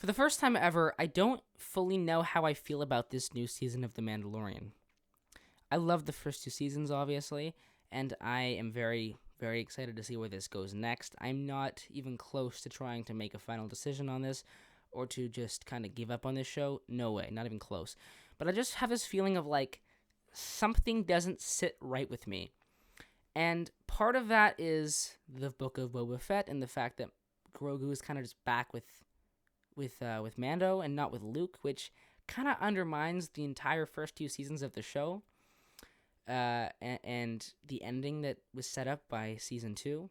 For the first time ever, I don't fully know how I feel about this new season of The Mandalorian. I love the first two seasons, obviously, and I am very, very excited to see where this goes next. I'm not even close to trying to make a final decision on this or to just kind of give up on this show. No way, not even close. But I just have this feeling of like something doesn't sit right with me. And part of that is the Book of Boba Fett and the fact that Grogu is kind of just back with Mando and not with Luke, which kind of undermines the entire first two seasons of the show, and the ending that was set up by season 2,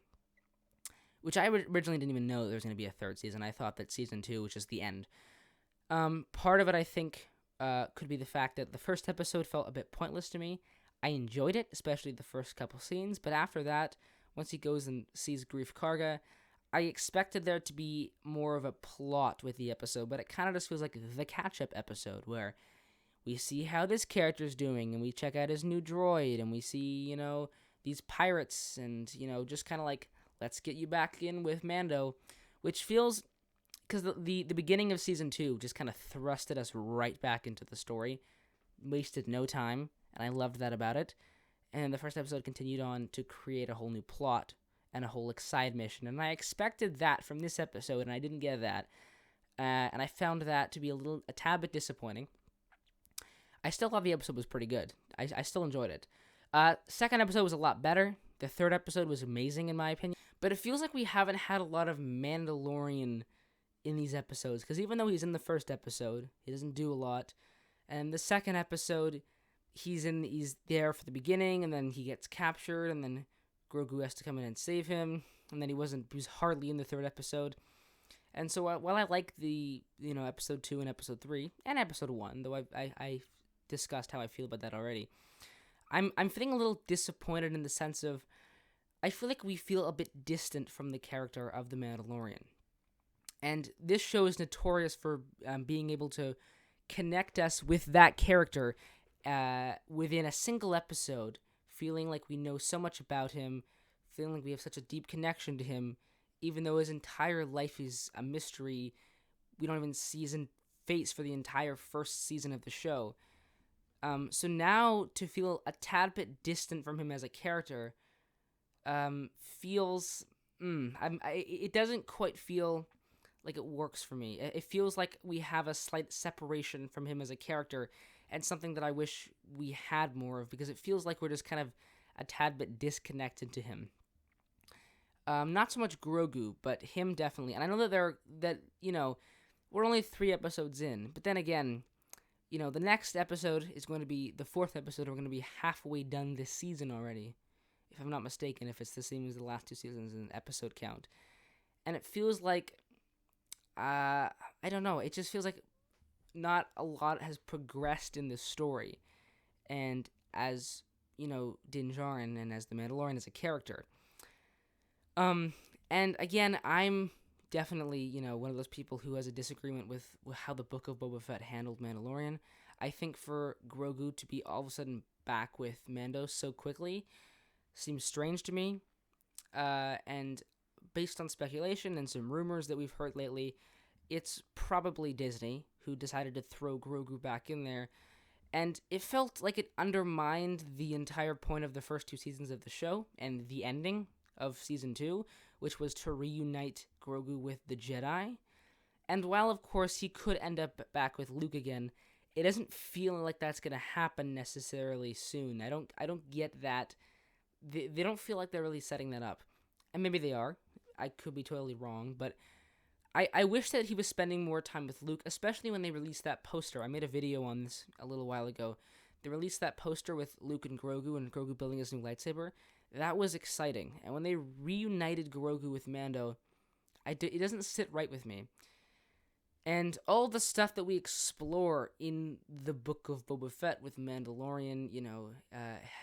which I originally didn't even know there was going to be a third season. I thought that season 2 was just the end. Part of it, I think, could be the fact that the first episode felt a bit pointless to me. I enjoyed it, especially the first couple scenes, but after that, once he goes and sees Grief Karga, I expected there to be more of a plot with the episode, but it kind of just feels like the catch-up episode where we see how this character's doing, and we check out his new droid, and we see, these pirates, and, just kind of like, let's get you back in with Mando, which feels, because the beginning of Season 2 just kind of thrusted us right back into the story, wasted no time, and I loved that about it, and the first episode continued on to create a whole new plot, and a whole side mission, and I expected that from this episode, and I didn't get that, and I found that to be a tad bit disappointing. I still thought the episode was pretty good. I still enjoyed it. Second episode was a lot better. The third episode was amazing in my opinion, but it feels like we haven't had a lot of Mandalorian in these episodes, because even though he's in the first episode, he doesn't do a lot, and the second episode, he's there for the beginning, and then he gets captured, and then Grogu has to come in and save him, and then he was hardly in the third episode. And so while I like the episode 2 and episode 3 and episode 1, though I discussed how I feel about that already, I'm feeling a little disappointed in the sense of I feel like we feel a bit distant from the character of the Mandalorian. And this show is notorious for being able to connect us with that character within a single episode, feeling like we know so much about him, feeling like we have such a deep connection to him, even though his entire life is a mystery. We don't even see his face for the entire first season of the show. So now to feel a tad bit distant from him as a character feels... it doesn't quite feel like it works for me. It feels like we have a slight separation from him as a character, and something that I wish we had more of, because it feels like we're just kind of a tad bit disconnected to him. Not so much Grogu, but him definitely. And I know that we're only 3 episodes in, but then again, the next episode is going to be the 4th episode. We're going to be halfway done this season already, if I'm not mistaken, if it's the same as the last 2 seasons in episode count. And it feels like, I don't know, it just feels like not a lot has progressed in this story, and as Din Djarin and as the Mandalorian as a character. And again, I'm definitely one of those people who has a disagreement with how the Book of Boba Fett handled Mandalorian. I think for Grogu to be all of a sudden back with Mando so quickly seems strange to me, and based on speculation and some rumors that we've heard lately, it's probably Disney who decided to throw Grogu back in there, and it felt like it undermined the entire point of the first 2 seasons of the show and the ending of season 2, which was to reunite Grogu with the Jedi. And while of course he could end up back with Luke again, it doesn't feel like that's gonna happen necessarily soon. I don't get that. They don't feel like they're really setting that up, and maybe they are. I could be totally wrong, but I wish that he was spending more time with Luke, especially when they released that poster. I made a video on this a little while ago. They released that poster with Luke and Grogu building his new lightsaber. That was exciting. And when they reunited Grogu with Mando, it doesn't sit right with me. And all the stuff that we explore in the Book of Boba Fett with Mandalorian,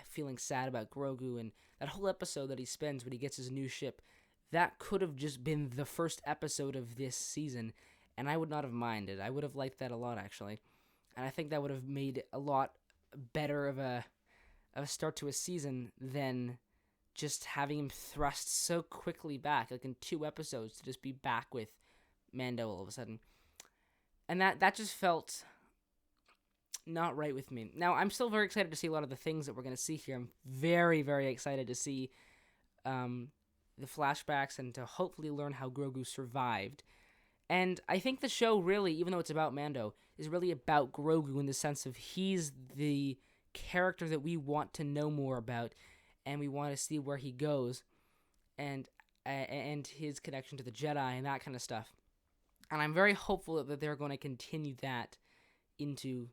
feeling sad about Grogu, and that whole episode that he spends when he gets his new ship, that could have just been the first episode of this season, and I would not have minded. I would have liked that a lot, actually. And I think that would have made a lot better of a start to a season than just having him thrust so quickly back, like in 2 episodes, to just be back with Mando all of a sudden. and that just felt not right with me. Now, I'm still very excited to see a lot of the things that we're going to see here. I'm very, very excited to see um, the flashbacks and to hopefully learn how Grogu survived. And I think the show really, even though it's about Mando, is really about Grogu in the sense of he's the character that we want to know more about, and we want to see where he goes, and his connection to the Jedi and that kind of stuff. And I'm very hopeful that they're going to continue that into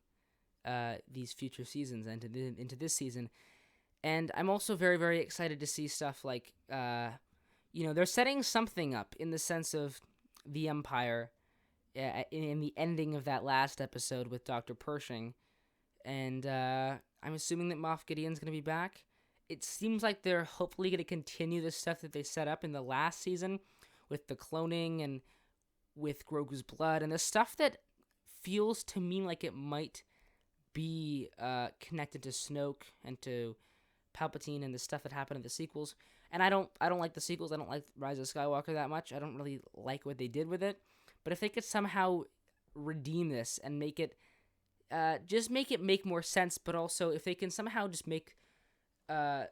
these future seasons and into this season. And I'm also very, very excited to see stuff like, they're setting something up in the sense of the Empire in the ending of that last episode with Dr. Pershing. And I'm assuming that Moff Gideon's going to be back. It seems like they're hopefully going to continue the stuff that they set up in the last season with the cloning and with Grogu's blood and the stuff that feels to me like it might be connected to Snoke and to Palpatine and the stuff that happened in the sequels. And I don't like the sequels. I don't like Rise of Skywalker that much. I don't really like what they did with it. But if they could somehow redeem this and make it just make it make more sense, but also if they can somehow just make the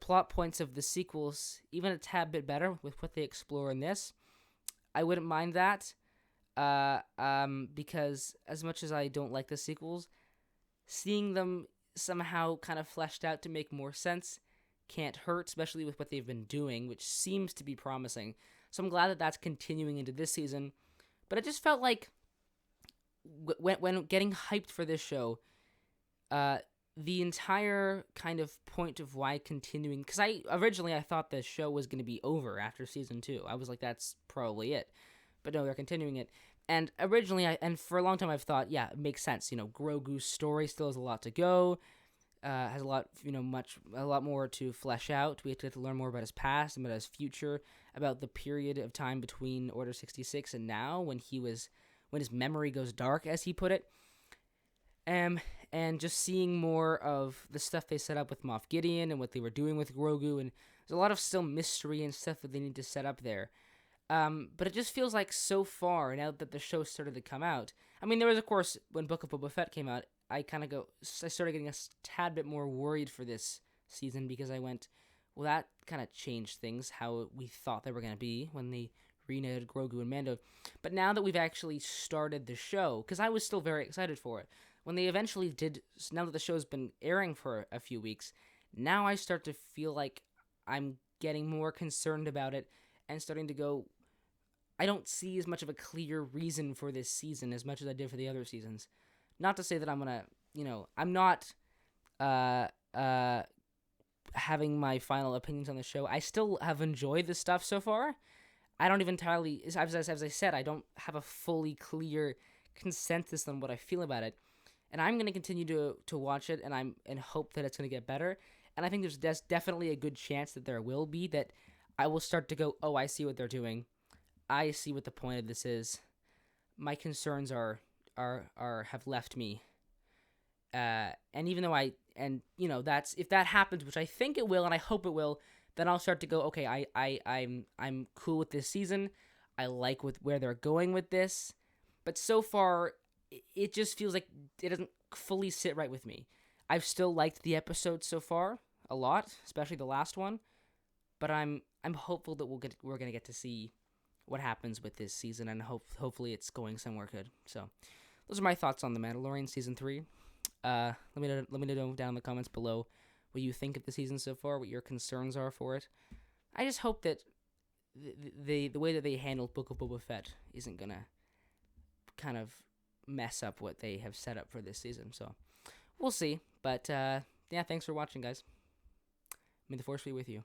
plot points of the sequels even a tad bit better with what they explore in this, I wouldn't mind that. Because as much as I don't like the sequels, seeing them somehow kind of fleshed out to make more sense can't hurt, especially with what they've been doing, which seems to be promising. So I'm glad that that's continuing into this season. But it just felt like when getting hyped for this show, the entire kind of point of why continuing, because I thought the show was going to be over after season 2. I was like, that's probably it. But no, they're continuing it. And originally, and for a long time, I've thought, yeah, it makes sense. Grogu's story still has a lot to go. Has a lot, a lot more to flesh out. We have to learn more about his past and about his future, about the period of time between Order 66 and now, when his memory goes dark, as he put it. And just seeing more of the stuff they set up with Moff Gideon and what they were doing with Grogu, and there's a lot of still mystery and stuff that they need to set up there. But it just feels like so far, now that the show started to come out. I mean, there was, of course, when Book of Boba Fett came out, I started getting a tad bit more worried for this season because I went, well, that kind of changed things, how we thought they were going to be when they reunited Grogu and Mando. But now that we've actually started the show, because I was still very excited for it, when they eventually did, now that the show's been airing for a few weeks, now I start to feel like I'm getting more concerned about it and starting to go, I don't see as much of a clear reason for this season as much as I did for the other seasons. Not to say that I'm going to, I'm not having my final opinions on the show. I still have enjoyed the stuff so far. I don't even entirely, as I said, I don't have a fully clear consensus on what I feel about it. And I'm going to continue to watch it and hope that it's going to get better. And I think there's definitely a good chance that there will be, that I will start to go, oh, I see what they're doing. I see what the point of this is. My concerns have left me. And even though that's, if that happens, which I think it will, and I hope it will, then I'll start to go, okay, I'm cool with this season. I like where they're going with this. But so far, it just feels like it doesn't fully sit right with me. I've still liked the episode so far a lot, especially the last one. But I'm hopeful that we're gonna get to see what happens with this season, and hopefully it's going somewhere good. So those are my thoughts on The Mandalorian season 3. Let me know down in the comments below what you think of the season so far, what your concerns are for it. I just hope that the way that they handled Book of Boba Fett isn't gonna kind of mess up what they have set up for this season. So we'll see. But yeah, thanks for watching, guys. May the Force be with you.